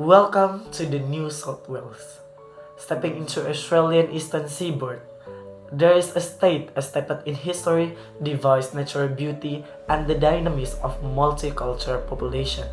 Welcome to the New South Wales. Stepping into Australian eastern seaboard, there is a state steeped in history, diverse natural beauty, and the dynamism of multicultural population.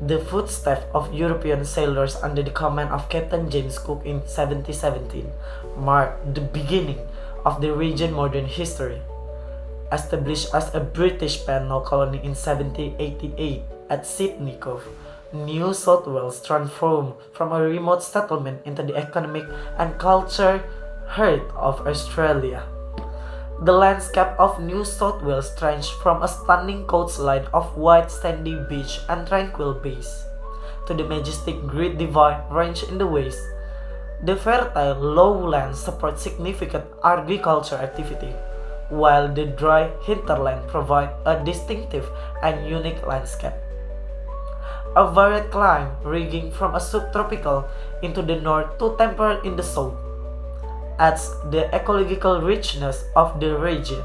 The footsteps of European sailors under the command of Captain James Cook in 1717 marked the beginning of the region's modern history. Established as a British penal colony in 1788 at Sydney Cove, New South Wales transformed from a remote settlement into the economic and cultural heart of Australia. The landscape of New South Wales ranged from a stunning coastline of white sandy beach and tranquil bays to the majestic Great Divide Range in the west. The fertile lowlands support significant agricultural activity, while the dry hinterland provide a distinctive and unique landscape. A varied climate ranging from a subtropical into the north to temperate in the south adds the ecological richness of the region.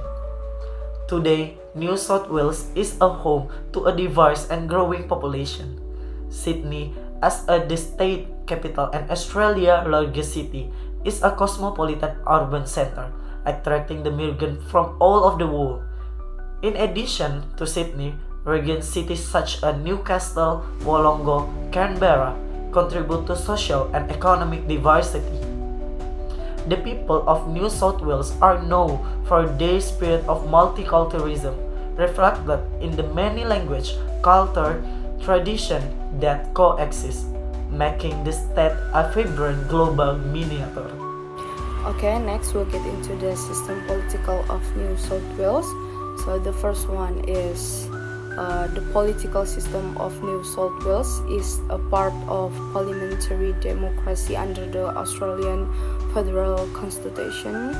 Today, New South Wales is a home to a diverse and growing population. Sydney, as the state capital and Australia's largest city, is a cosmopolitan urban center, attracting the migrants from all of the world. In addition to Sydney, region cities such as Newcastle, Wollongong, Canberra contribute to social and economic diversity. The people of New South Wales are known for their spirit of multiculturalism, reflected in the many language, culture, tradition that coexist, making the state a vibrant global miniature. Okay, next we'll get into the system political of New South Wales. So the first one is the political system of New South Wales is a part of parliamentary democracy under the Australian Federal Constitution.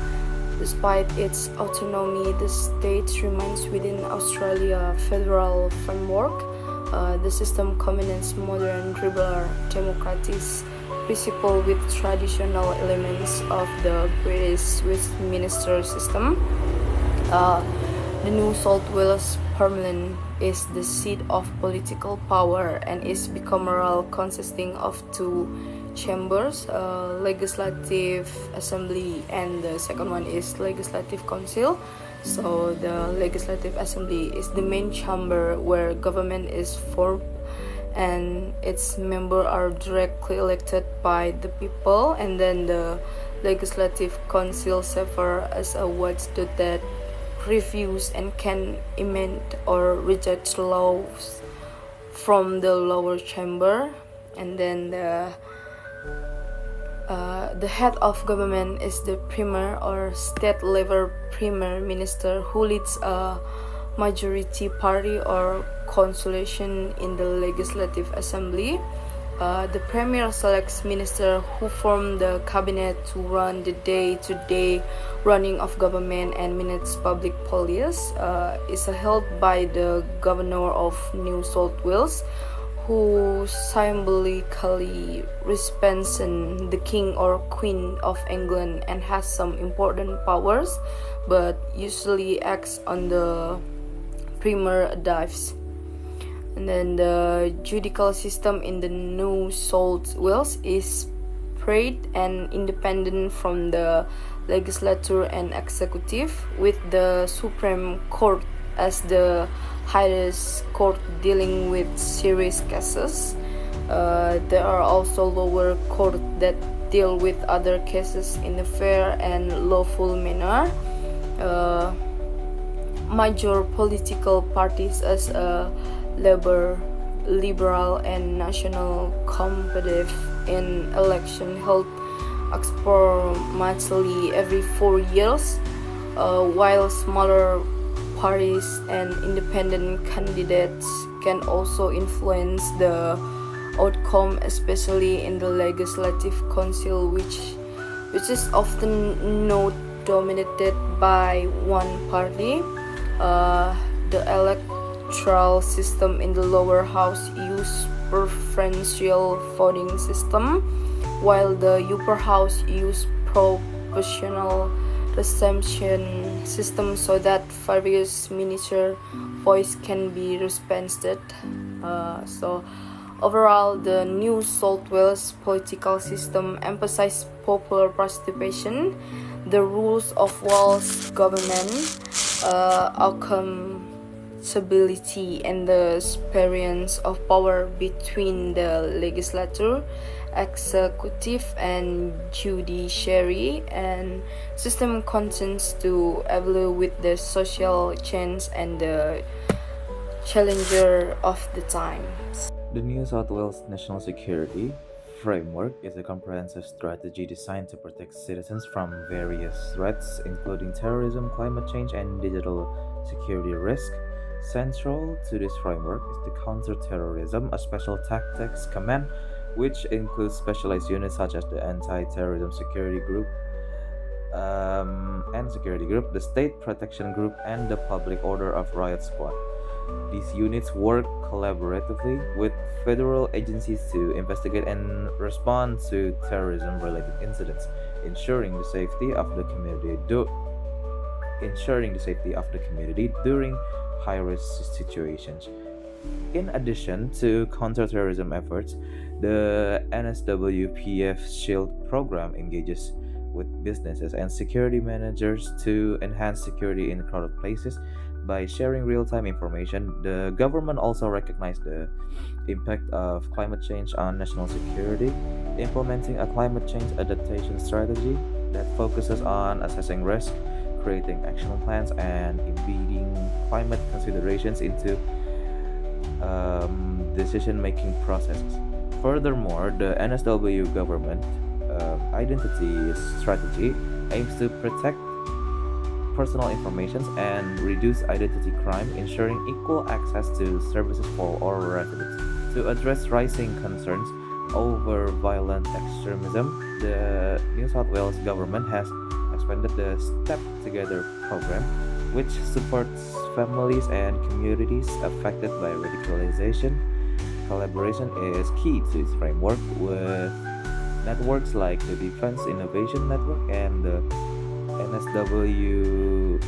Despite its autonomy, the state remains within Australia's federal framework. The system combines modern liberal democratic principle with traditional elements of the British Westminster system. The New South Wales Parliament is the seat of political power and is bicameral, consisting of two chambers, Legislative Assembly, and the second one is Legislative Council. So the Legislative Assembly is the main chamber where government is formed, and its members are directly elected by the people, and then the Legislative Council serves as a watchdog that reviews and can amend or reject laws from the lower chamber. And then the head of government is the premier or state level premier minister, who leads a majority party or coalition in the Legislative Assembly. The premier selects ministers who form the cabinet to run the day-to-day running of government and manage public policies. Is held by the governor of New South Wales, who symbolically represents the king or queen of England and has some important powers, but usually acts on the premier advice. And then the judicial system in the New South Wales is separate and independent from the legislature and executive, with the Supreme Court as the highest court dealing with serious cases. There are also lower courts that deal with other cases in a fair and lawful manner. Major political parties as Labour, Liberal, and National competitive in election held approximately every 4 years, while smaller parties and independent candidates can also influence the outcome, especially in the Legislative Council, which is often not dominated by one party. The electoral system in the lower house use preferential voting system, while the upper house use proportional representation system, so that various minister voice can be represented. So Overall, the New South Wales political system emphasizes popular participation, the rules of Wales government, accountability, and the separation of power between the legislature, executive, and judiciary, and system continues to evolve with the social change and the challenger of the time. The New South Wales National Security Framework is a comprehensive strategy designed to protect citizens from various threats, including terrorism, climate change, and digital security risk. Central to this framework is the Counter-Terrorism, a special tactics command, which includes specialized units such as the Anti-Terrorism Security Group, the State Protection Group, and the Public Order of Riot Squad. These units work collaboratively with federal agencies to investigate and respond to terrorism-related incidents, ensuring the safety of the community during high-risk situations. In addition to counterterrorism efforts, the NSWPF Shield program engages with businesses and security managers to enhance security in crowded places. By sharing real-time information, the government also recognized the impact of climate change on national security, implementing a climate change adaptation strategy that focuses on assessing risk, creating action plans, and embedding climate considerations into decision-making processes. Furthermore, the NSW government identity strategy aims to protect personal information and reduce identity crime, ensuring equal access to services for all residents. To address rising concerns over violent extremism, the New South Wales government has expanded the Step Together program, which supports families and communities affected by radicalization. Collaboration is key to its framework, with networks like the Defense Innovation Network and the NSW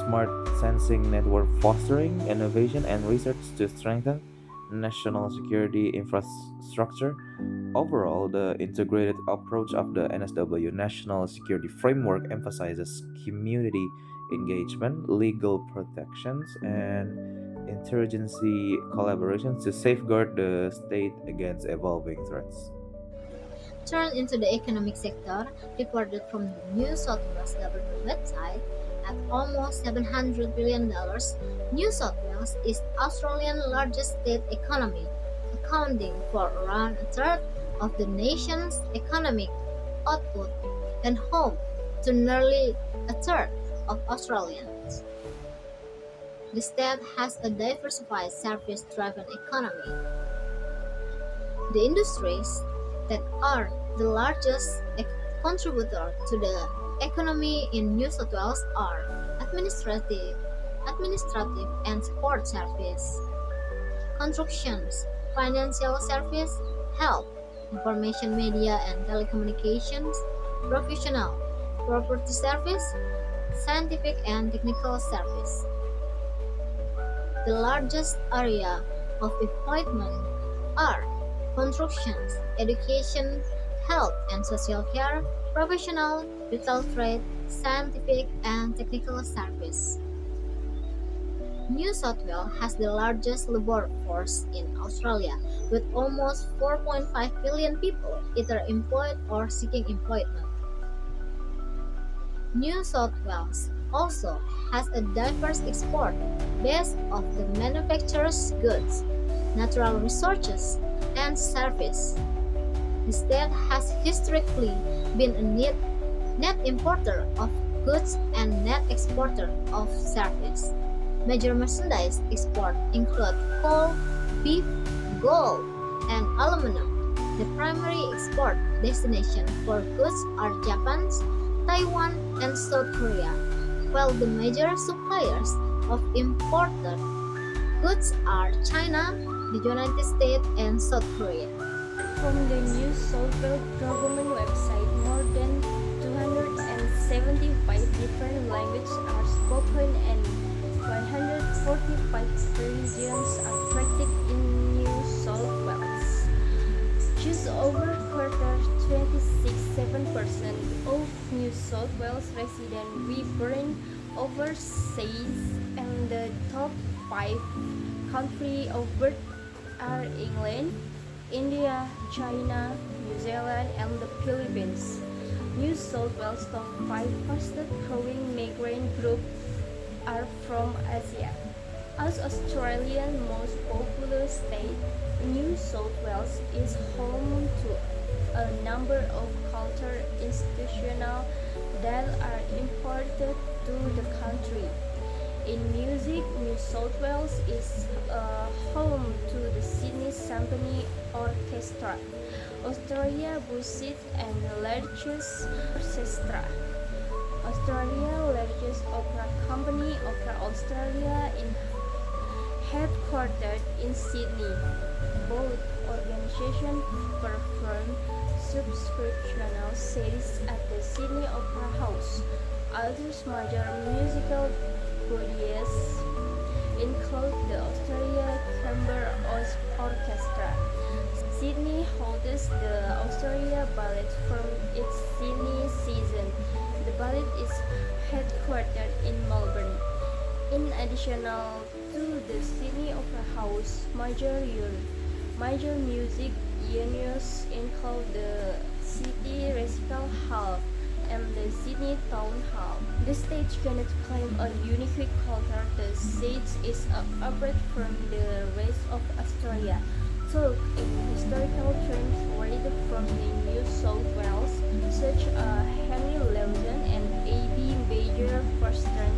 Smart Sensing Network fostering innovation and research to strengthen national security infrastructure. Overall, the integrated approach of the NSW National Security Framework emphasizes community engagement, legal protections, and interagency collaboration to safeguard the state against evolving threats. Turned into the economic sector, reported from the New South Wales government website, at almost $700 billion, New South Wales is Australia's largest state economy, accounting for around a third of the nation's economic output and home to nearly a third of Australians. The state has a diversified service-driven economy. The industries that are the largest contributor to the economy in New South Wales are administrative and support service, constructions, financial service, health, information media and telecommunications, professional, property service, scientific and technical service. The largest area of employment are constructions, education, health and social care, professional, retail trade, scientific and technical service. New South Wales has the largest labour force in Australia, with almost 4.5 million people either employed or seeking employment. New South Wales also has a diverse export base of the manufacturers' goods, natural resources, and service. The state has historically been a net importer of goods and net exporter of service. Major merchandise exports include coal, beef, gold, and aluminum. The primary export destination for goods are Japan, Taiwan, and South Korea, while the major suppliers of imported goods are China, the United States, and South Korea. From the New South Wales government website, more than 275 different languages are spoken and 145 regions are practiced in New South Wales. Just over quarter, 26.7% of New South Wales residents reborn overseas, and the top 5 countries of birth are England, India, China, New Zealand, and the Philippines. New South Wales top 5 fastest growing migrant groups are from Asia. As Australia's most populous state, New South Wales is home to a number of cultural institutions that are important to the country. In music, New South Wales is home to the Sydney Symphony Orchestra, Australia's busiest and largest orchestra. Australia's largest opera company, Opera Australia, headquartered in Sydney. Both organizations perform subscriptional series at the Sydney Opera House. Other major musical bodies include the Australia Chamber Orchestra. Sydney hosts the Australia Ballet from its Sydney season. The ballet is headquartered in Melbourne. In addition to the Sydney Opera House, major music venues include the City Recital Hall and the Sydney Town Hall. The stage cannot claim a unique culture. The stage is separate from the rest of Australia. So, in historical terms originated from the New South Wales, such as Henry Lawson and A.B. Major Preston,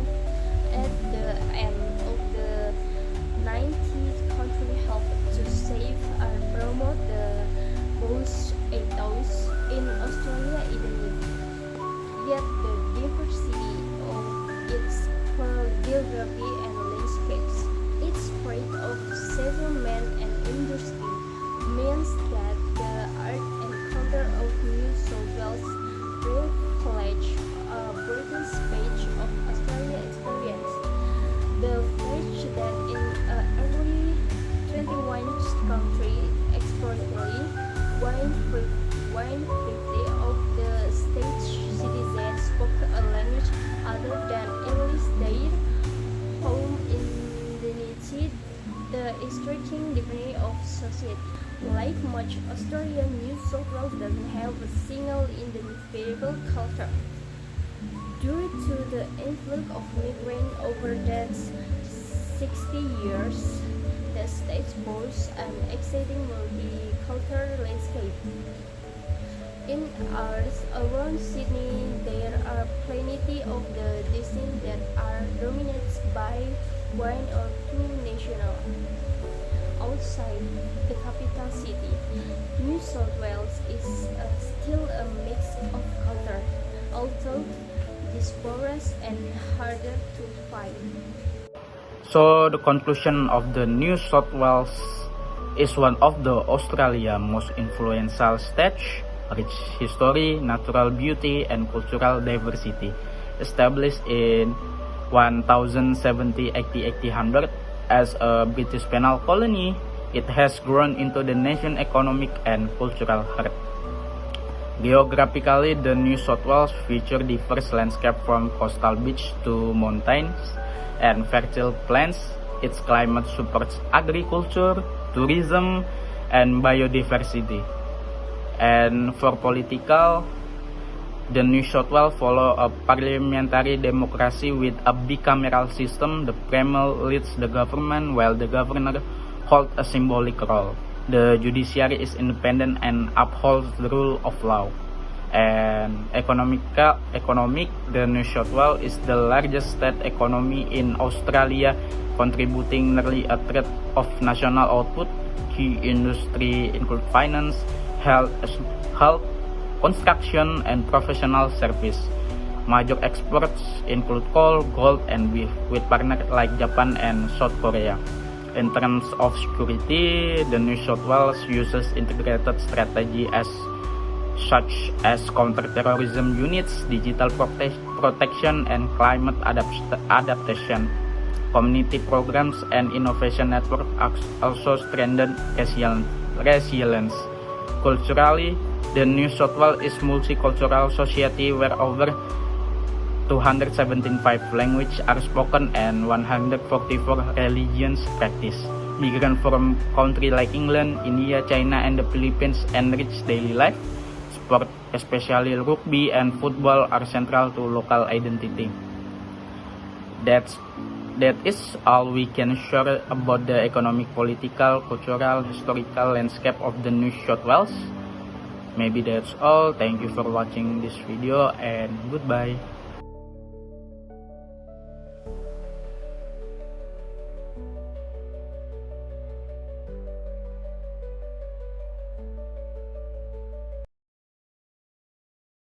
at the end of the 19th century helped to save and promote the both ethos in Australia identity. Yet the diversity of its geography and landscapes, its spread of settlement and industry, means that the art and culture of New South Wales reflect a British page of Australia experience. The fact that in every 21st country, exportedly, 150 of the state's citizens spoke a language other than English their home identity, the striking diversity of society. Like much Australia, New South Wales doesn't have a single identifiable culture. Due to the influx of migrants over the 60 years, the state boasts an exciting multicultural landscape. In areas around Sydney, there are plenty of the districts that are dominated by one or two nationalities. Outside the capital city, New South Wales is still a mix of culture, although dispersed and harder to find. So the conclusion of the New South Wales is one of the Australia's most influential states, rich history, natural beauty, and cultural diversity. Established in 1800 as a British penal colony, it has grown into the nation's economic and cultural heart. Geographically, the New South Wales features diverse landscape from coastal beach to mountains and fertile plains. Its climate supports agriculture, tourism, and biodiversity. And for political, the New South Wales follow a parliamentary democracy with a bicameral system. The Premier leads the government while the governor holds a symbolic role. The judiciary is independent and upholds the rule of law. And economic, the New South Wales is the largest state economy in Australia, contributing nearly a third of national output. Key industry include finance, health, construction, and professional service. Major exports include coal, gold, and beef, with partners like Japan and South Korea. In terms of security, the New South Wales uses integrated strategy such as counter-terrorism units, digital protection, and climate adaptation. Community programs and innovation network also strengthen resilience. Culturally, the New South Wales is multicultural society where over 275 languages are spoken and 144 religions practiced. Migrants from countries like England, India, China, and the Philippines enrich daily life. Sport, especially rugby and football, are central to local identity. That is all we can share about the economic, political, cultural, historical landscape of the New South Wales. Maybe that's all. Thank you for watching this video and goodbye.